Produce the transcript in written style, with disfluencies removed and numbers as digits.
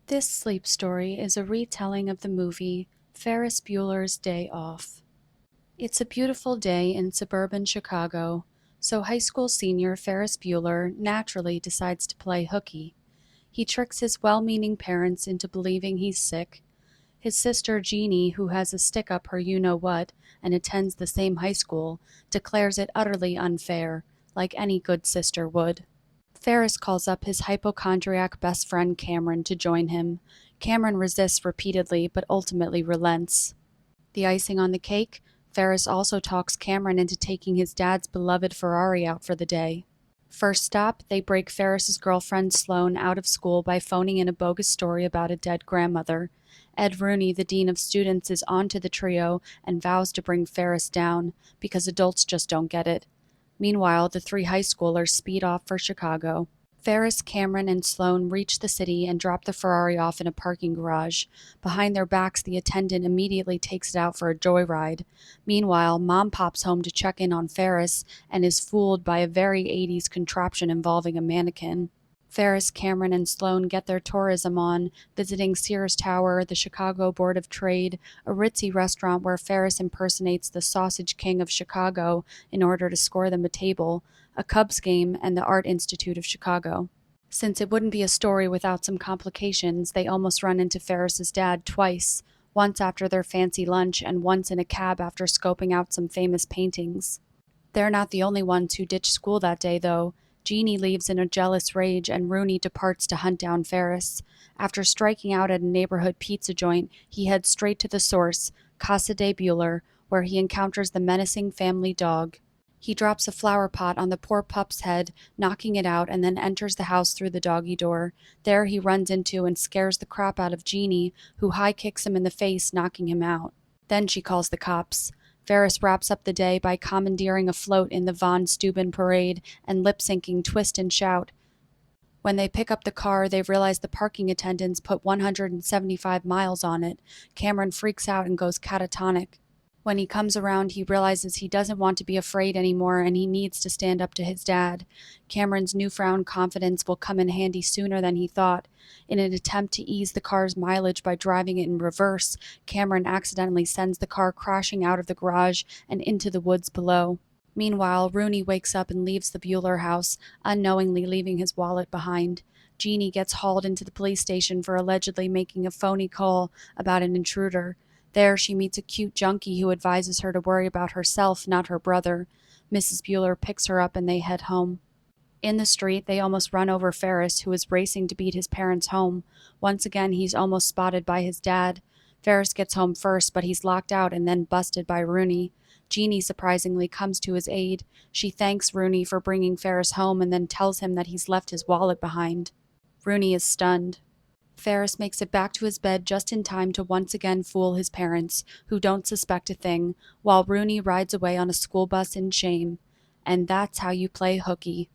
This sleep story is a retelling of the movie Ferris Bueller's Day Off. It's a beautiful day in suburban Chicago, so high school senior Ferris Bueller naturally decides to play hooky. He tricks his well-meaning parents into believing he's sick. His sister Jeannie, who has a stick up her you-know-what and attends the same high school, declares it utterly unfair, like any good sister would. Ferris calls up his hypochondriac best friend Cameron to join him. Cameron resists repeatedly, but ultimately relents. The icing on the cake, Ferris also talks Cameron into taking his dad's beloved Ferrari out for the day. First stop, they break Ferris's girlfriend Sloane out of school by phoning in a bogus story about a dead grandmother. Ed Rooney, the dean of students, is onto the trio and vows to bring Ferris down, because adults just don't get it. Meanwhile, the three high schoolers speed off for Chicago. Ferris, Cameron, and Sloane reach the city and drop the Ferrari off in a parking garage. Behind their backs, the attendant immediately takes it out for a joyride. Meanwhile, Mom pops home to check in on Ferris and is fooled by a very 80s contraption involving a mannequin. Ferris, Cameron, and Sloane get their tourism on, visiting Sears Tower, the Chicago Board of Trade, a ritzy restaurant where Ferris impersonates the Sausage King of Chicago in order to score them a table, a Cubs game, and the Art Institute of Chicago. Since it wouldn't be a story without some complications, they almost run into Ferris's dad twice, once after their fancy lunch and once in a cab after scoping out some famous paintings. They're not the only ones who ditch school that day, though. Jeannie leaves in a jealous rage, and Rooney departs to hunt down Ferris. After striking out at a neighborhood pizza joint, he heads straight to the source, Casa de Bueller, where he encounters the menacing family dog. He drops a flower pot on the poor pup's head, knocking it out, and then enters the house through the doggy door. There he runs into and scares the crap out of Jeannie, who high kicks him in the face, knocking him out. Then she calls the cops. Ferris wraps up the day by commandeering a float in the Von Steuben parade and lip-syncing Twist and Shout. When they pick up the car, they realize the parking attendants put 175 miles on it. Cameron freaks out and goes catatonic. When he comes around, he realizes he doesn't want to be afraid anymore and he needs to stand up to his dad. Cameron's newfound confidence will come in handy sooner than he thought. In an attempt to ease the car's mileage by driving it in reverse, Cameron accidentally sends the car crashing out of the garage and into the woods below. Meanwhile, Rooney wakes up and leaves the Bueller house, unknowingly leaving his wallet behind. Jeannie gets hauled into the police station for allegedly making a phony call about an intruder. There, she meets a cute junkie who advises her to worry about herself, not her brother. Mrs. Bueller picks her up and they head home. In the street, they almost run over Ferris, who is racing to beat his parents home. Once again, he's almost spotted by his dad. Ferris gets home first, but he's locked out and then busted by Rooney. Jeannie surprisingly comes to his aid. She thanks Rooney for bringing Ferris home and then tells him that he's left his wallet behind. Rooney is stunned. Ferris makes it back to his bed just in time to once again fool his parents, who don't suspect a thing, while Rooney rides away on a school bus in shame. And that's how you play hooky.